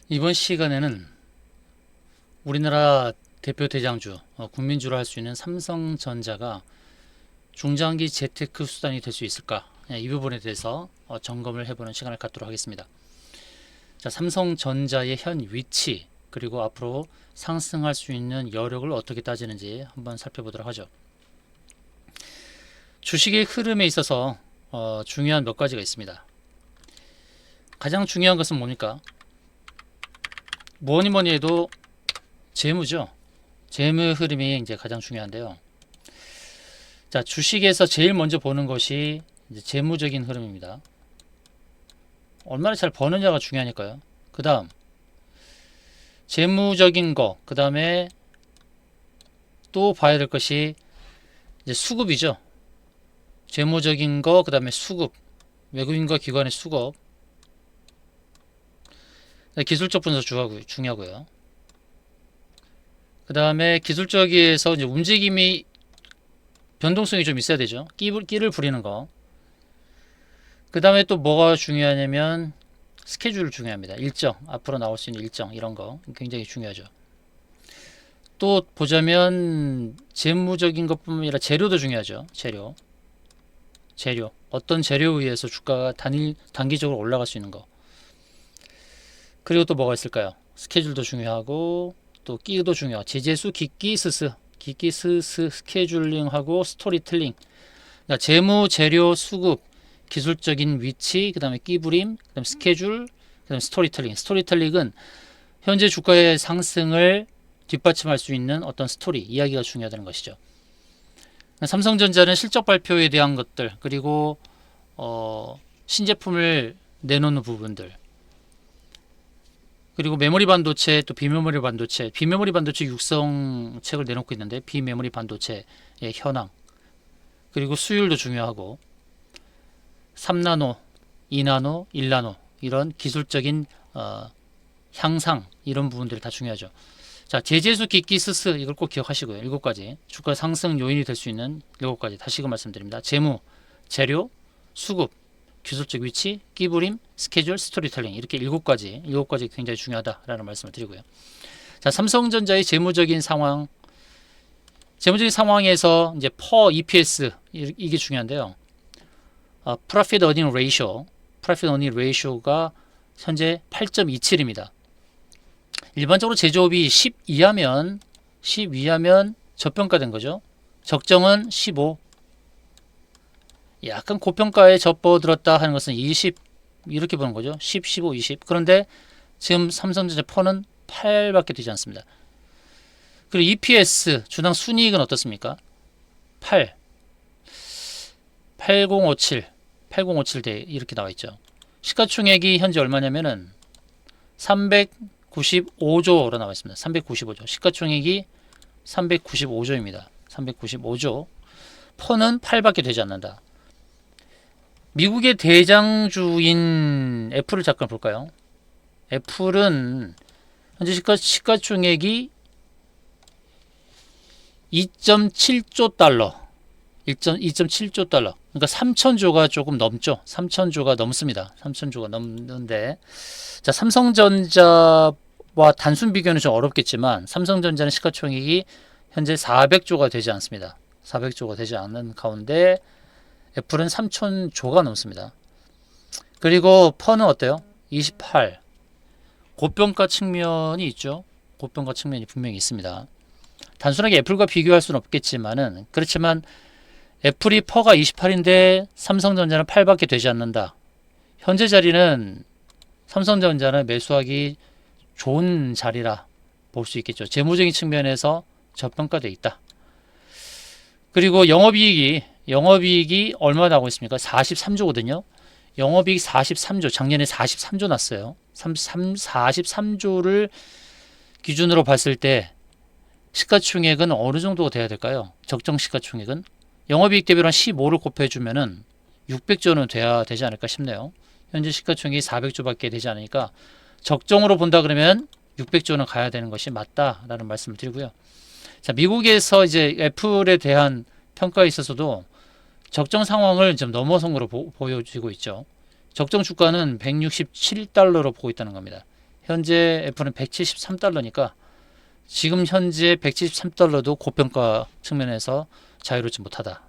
이번 시간에는 우리나라 대표 대장주, 국민주로 할 수 있는 삼성전자가 중장기 재테크 수단이 될 수 있을까? 이 부분에 대해서 점검을 해보는 시간을 갖도록 하겠습니다. 자, 삼성전자의 현 위치, 그리고 앞으로 상승할 수 있는 여력을 어떻게 따지는지 한번 살펴보도록 하죠. 주식의 흐름에 있어서 중요한 몇 가지가 있습니다. 가장 중요한 것은 뭡니까? 뭐니 뭐니 해도 재무죠. 재무 흐름이 이제 가장 중요한데요. 자, 주식에서 제일 먼저 보는 것이 이제 재무적인 흐름입니다. 얼마나 잘 버느냐가 중요하니까요. 그 다음, 재무적인 거, 그 다음에 또 봐야 될 것이 이제 수급이죠. 재무적인 거, 그 다음에 수급, 외국인과 기관의 수급, 기술적 분석 중요하고요. 그 다음에 기술적에서 이제 움직임이 변동성이 좀 있어야 되죠. 끼를 부리는 거. 그 다음에 또 뭐가 중요하냐면 스케줄 중요합니다. 일정, 앞으로 나올 수 있는 일정 이런 거 굉장히 중요하죠. 또 보자면 재무적인 것뿐만 아니라 재료도 중요하죠. 재료 어떤 재료에 의해서 주가가 단기적으로 올라갈 수 있는 거. 그리고 또 뭐가 있을까요? 스케줄도 중요하고 또 끼도 중요하고 제재수, 기기, 스스, 스케줄링하고 스토리텔링. 그러니까 재무, 재료, 수급, 기술적인 위치, 그 다음에 끼부림, 그 다음에 스케줄, 그 다음에 스토리텔링. 스토리텔링은 현재 주가의 상승을 뒷받침할 수 있는 어떤 스토리, 이야기가 중요하다는 것이죠. 삼성전자는 실적 발표에 대한 것들, 그리고 신제품을 내놓는 부분들, 그리고 메모리 반도체, 또 비메모리 반도체 육성책을 내놓고 있는데 비메모리 반도체의 현황, 그리고 수율도 중요하고 3나노, 2나노, 1나노 이런 기술적인 향상 이런 부분들이 다 중요하죠. 자, 제재수, 기기, 스스 이걸 꼭 기억하시고요. 7가지 주가 상승 요인이 될 수 있는 7가지 다시금 말씀드립니다. 재무, 재료, 수급, 기술적 위치, 끼부림, 스케줄, 스토리텔링 이렇게 7가지 굉장히 중요하다라는 말씀을 드리고요. 자, 삼성전자의 재무적인 상황에서 이제 per EPS 이게 중요한데요. Profit Earning Ratio가 현재 8.27입니다. 일반적으로 제조업이 10 이하면 저평가된 거죠. 적정은 15. 약간 고평가에 접어들었다 하는 것은 20 이렇게 보는 거죠. 10, 15, 20. 그런데 지금 삼성전자 퍼는 8밖에 되지 않습니다. 그리고 EPS 주당 순이익은 어떻습니까? 8, 8057대 이렇게 나와 있죠. 시가총액이 현재 얼마냐면은 395조로 나와 있습니다. 395조. 시가총액이 395조입니다. 395조. 퍼는 8밖에 되지 않는다. 미국의 대장주인 애플을 잠깐 볼까요? 애플은 현재 시가총액이 2.7조 달러. 2.7조 달러. 그러니까 3천조가 조금 넘죠. 3천조가 넘습니다. 3천조가 넘는데, 자, 삼성전자와 단순 비교는 좀 어렵겠지만, 삼성전자는 시가총액이 현재 400조가 되지 않습니다. 400조가 되지 않는 가운데, 애플은 3천조가 넘습니다. 그리고 퍼는 어때요? 28. 고평가 측면이 있죠. 고평가 측면이 분명히 있습니다. 단순하게 애플과 비교할 수는 없겠지만은, 그렇지만 애플이 퍼가 28인데 삼성전자는 8밖에 되지 않는다. 현재 자리는 삼성전자는 매수하기 좋은 자리라 볼 수 있겠죠. 재무적인 측면에서 저평가되어 있다. 그리고 영업이익이 얼마 나오고 있습니까? 43조거든요. 영업이익 43조, 작년에 43조 났어요. 43조를 기준으로 봤을 때 시가총액은 어느 정도 돼야 될까요? 적정 시가총액은 영업이익 대비로 한 15를 곱해주면은 600조는 돼야 되지 않을까 싶네요. 현재 시가총액이 400조밖에 되지 않으니까 적정으로 본다 그러면 600조는 가야 되는 것이 맞다라는 말씀을 드리고요. 자, 미국에서 이제 애플에 대한 평가에 있어서도 적정 상황을 좀 넘어선 거로 보여지고 있죠. 적정 주가는 167달러로 보고 있다는 겁니다. 현재 애플은 173달러니까 지금 현재 173달러도 고평가 측면에서 자유롭지 못하다.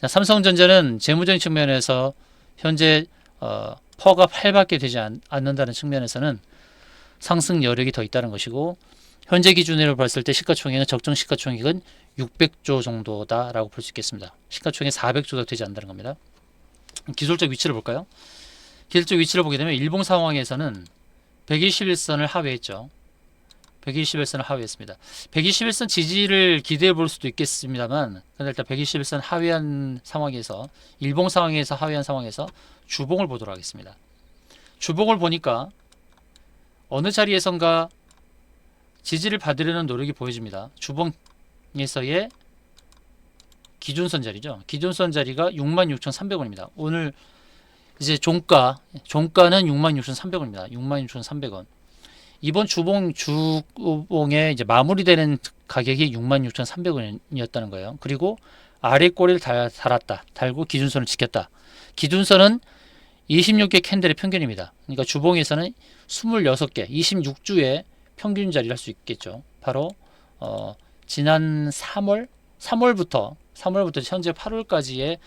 자, 삼성전자는 재무적인 측면에서 현재 퍼가 8밖에 되지 않는다는 측면에서는 상승 여력이 더 있다는 것이고, 현재 기준으로 봤을 때 시가총액은 적정 시가총액은 600조 정도다라고 볼 수 있겠습니다. 시가총액 400조도 되지 않는다는 겁니다. 기술적 위치를 볼까요? 기술적 위치를 보게 되면 일봉 상황에서는 121선을 하회했죠. 121선을 하회했습니다. 121선 지지를 기대해 볼 수도 있겠습니다만, 일단 121선 하회한 상황에서, 일봉 상황에서 하회한 상황에서 주봉을 보도록 하겠습니다. 주봉을 보니까 어느 자리에선가 지지를 받으려는 노력이 보여집니다. 주봉에서의 기준선 자리죠. 기준선 자리가 66,300원입니다. 오늘 이제 종가는 66,300원입니다. 66,300원. 이번 주봉의 이제 마무리되는 가격이 66,300원이었다는 거예요. 그리고 아래 꼬리를 달고 기준선을 지켰다. 기준선은 26개 캔들의 평균입니다. 그러니까 주봉에서는 26개, 26주의 평균 자리를 할 수 있겠죠. 바로 지난 3월부터 현재 8월까지의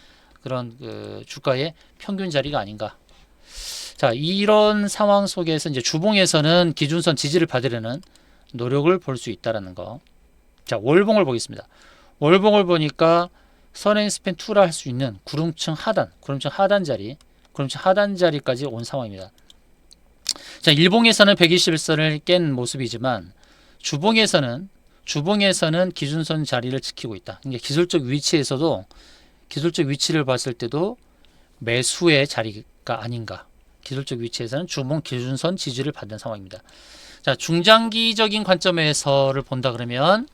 그런 그 주가의 평균 자리가 아닌가. 자, 이런 상황 속에서 이제 주봉에서는 기준선 지지를 받으려는 노력을 볼 수 있다라는 거. 자, 월봉을 보겠습니다. 월봉을 보니까 선행 스팬 2라 할 수 있는 구름층 하단 자리까지 온 상황입니다. 자, 일봉에서는 121선을 깬 모습이지만 주봉에서는 기준선 자리를 지키고 있다. 그러니까 기술적 위치를 봤을 때도 매수의 자리가 아닌가. 기술적 위치에서는 주봉 기준선 지지를 받는 상황입니다. 자, 중장기적인 관점에서를 본다 그러면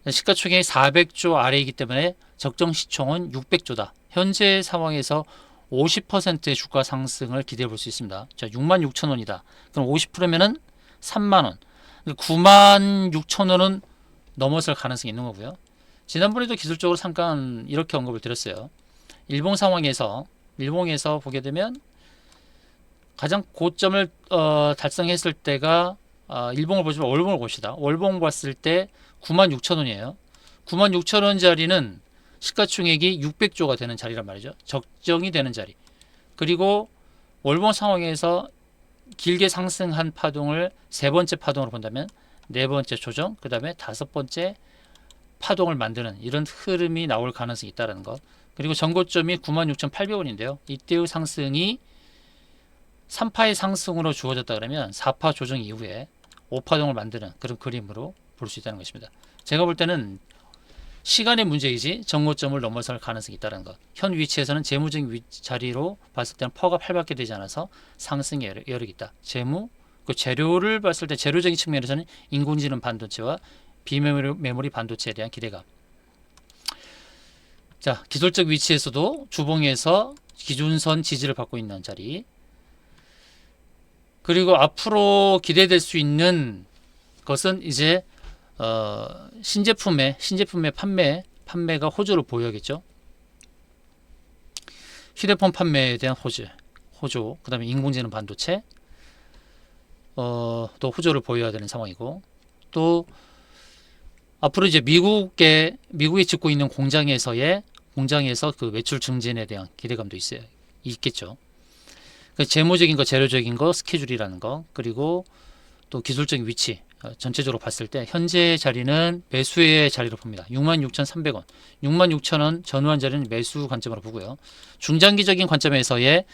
시가총액이 400조 아래이기 때문에 적정 시총은 600조다. 현재 상황에서 50%의 주가 상승을 기대해 볼 수 있습니다. 자, 66,000원이다. 그럼 50%면은 3만원. 96,000원은 넘어설 가능성이 있는 거고요. 지난번에도 기술적으로 잠깐 이렇게 언급을 드렸어요. 일봉에서 보게 되면 가장 고점을 달성했을 때가 일봉을 보지만 월봉을 봅시다. 월봉 봤을 때 96,000원이에요. 96,000원 자리는 시가총액이 600조가 되는 자리란 말이죠. 적정이 되는 자리. 그리고 월봉 상황에서 길게 상승한 파동을 세 번째 파동으로 본다면 네 번째 조정, 그 다음에 다섯 번째 파동을 만드는 이런 흐름이 나올 가능성이 있다는 것. 그리고 전고점이 96,800원인데요. 이때의 상승이 3파의 상승으로 주어졌다 그러면 4파 조정 이후에 5파동을 만드는 그런 그림으로 볼 수 있다는 것입니다. 제가 볼 때는 시간의 문제이지 정고점을 넘어설 가능성이 있다는 것. 현 위치에서는 재무적인 자리로 봤을 때는 퍼가 8밖에 되지 않아서 상승의 여력이 있다. 그 재료를 봤을 때 재료적인 측면에서는 인공지능 반도체와 비메모리 반도체에 대한 기대감. 자, 기술적 위치에서도 주봉에서 기준선 지지를 받고 있는 자리. 그리고 앞으로 기대될 수 있는 것은 이제 신제품의 판매가 호조를 보여야겠죠. 휴대폰 판매에 대한 호조, 그다음에 인공지능 반도체, 또 호조를 보여야 되는 상황이고, 또 앞으로 이제 미국이 짓고 있는 공장에서 그 매출 증진에 대한 기대감도 있겠죠. 재무적인 거, 재료적인 거, 스케줄이라는 거, 그리고 또 기술적인 위치, 전체적으로 봤을 때 현재 자리는 매수의 자리로 봅니다. 66,300원, 66,000원 전후한 자리는 매수 관점으로 보고요. 중장기적인 관점에서의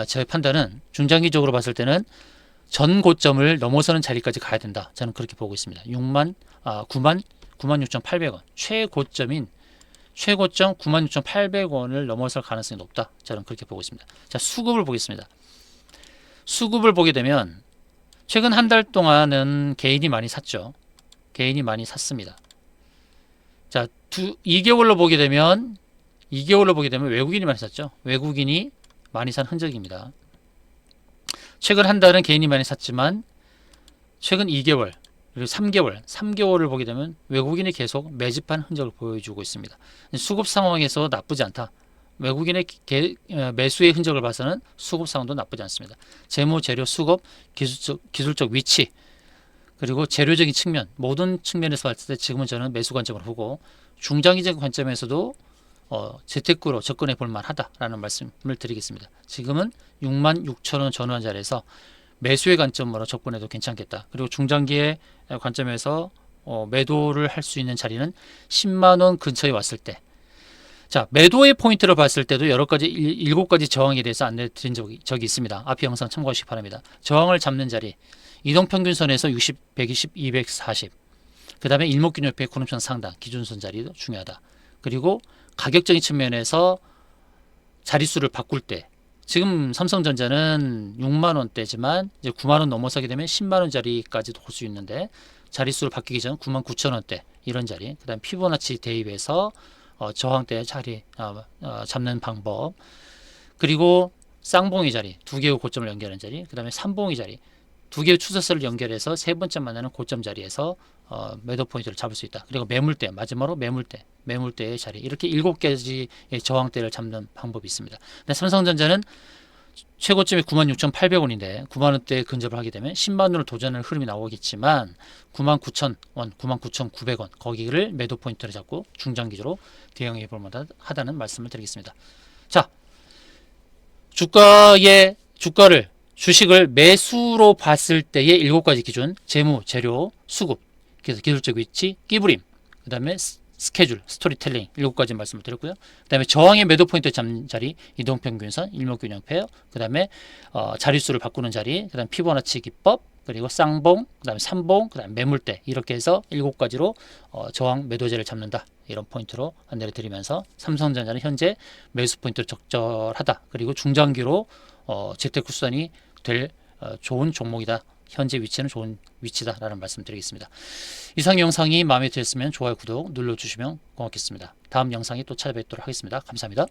제 판단은 중장기적으로 봤을 때는 전 고점을 넘어서는 자리까지 가야 된다. 저는 그렇게 보고 있습니다. 96,800원, 최고점 96,800원을 넘어설 가능성이 높다. 저는 그렇게 보고 있습니다. 자, 수급을 보겠습니다. 수급을 보게 되면 최근 한 달 동안은 개인이 많이 샀죠. 개인이 많이 샀습니다. 자, 2개월로 보게 되면 외국인이 많이 샀죠. 외국인이 많이 산 흔적입니다. 최근 한 달은 개인이 많이 샀지만 최근 2개월 그리고 3개월을 보게 되면 외국인이 계속 매집한 흔적을 보여주고 있습니다. 수급 상황에서 나쁘지 않다. 외국인의 매수의 흔적을 봐서는 수급 상황도 나쁘지 않습니다. 재무, 재료, 수급, 기술적 위치, 그리고 재료적인 측면, 모든 측면에서 봤을 때 지금은 저는 매수 관점을 보고 중장기적 관점에서도 재테크로 접근해 볼 만하다라는 말씀을 드리겠습니다. 지금은 66,000원 전후한 자리에서 매수의 관점으로 접근해도 괜찮겠다. 그리고 중장기의 관점에서 매도를 할 수 있는 자리는 10만 원 근처에 왔을 때. 자, 매도의 포인트를 봤을 때도 여러 가지 7가지 저항에 대해서 안내 드린 적이 있습니다. 앞의 영상 참고하시기 바랍니다. 저항을 잡는 자리, 이동평균선에서 60, 120, 240. 그 다음에 일목균형표 구름선 상단, 기준선 자리도 중요하다. 그리고 가격적인 측면에서 자릿수를 바꿀 때, 지금 삼성전자는 6만 원대지만 이제 9만 원 넘어서게 되면 10만 원짜리까지도 볼 수 있는데, 자릿수를 바뀌기 전 9만 9천 원대 이런 자리, 그 다음 피보나치 대입해서 저항대 자리 잡는 방법, 그리고 쌍봉이 자리, 두 개의 고점을 연결하는 자리, 그 다음에 삼봉이 자리, 두 개의 추세선을 연결해서 세 번째 만나는 고점 자리에서 매도 포인트를 잡을 수 있다. 그리고 매물대, 마지막으로 매물대의 자리, 이렇게 7개의 저항대를 잡는 방법이 있습니다. 근데 삼성전자는 최고점이 96,800원인데 9만원대에 근접을 하게 되면 10만원을 도전하는 흐름이 나오겠지만 99,000원, 99,900원 거기를 매도 포인트를 잡고 중장기적으로 대응해 볼 만하다는 말씀을 드리겠습니다. 자, 주식을 매수로 봤을 때의 7가지 기준, 재무, 재료, 수급, 그래서 기술적 위치, 끼부림, 그 다음에 스케줄, 스토리텔링 7가지 말씀을 드렸고요. 그 다음에 저항의 매도 포인트 잡는 자리, 이동평균선, 일목균형 페어, 그 다음에 자릿수를 바꾸는 자리, 그 다음에 피보나치 기법, 그리고 쌍봉, 그 다음에 삼봉, 그 다음에 매물대, 이렇게 해서 7가지로 저항 매도제를 잡는다. 이런 포인트로 안내를 드리면서 삼성전자는 현재 매수 포인트로 적절하다. 그리고 중장기로 재테크 수단이 될 좋은 종목이다. 현재 위치는 좋은 위치다라는 말씀 드리겠습니다. 이상 영상이 마음에 드셨으면 좋아요, 구독 눌러주시면 고맙겠습니다. 다음 영상에 또 찾아뵙도록 하겠습니다. 감사합니다.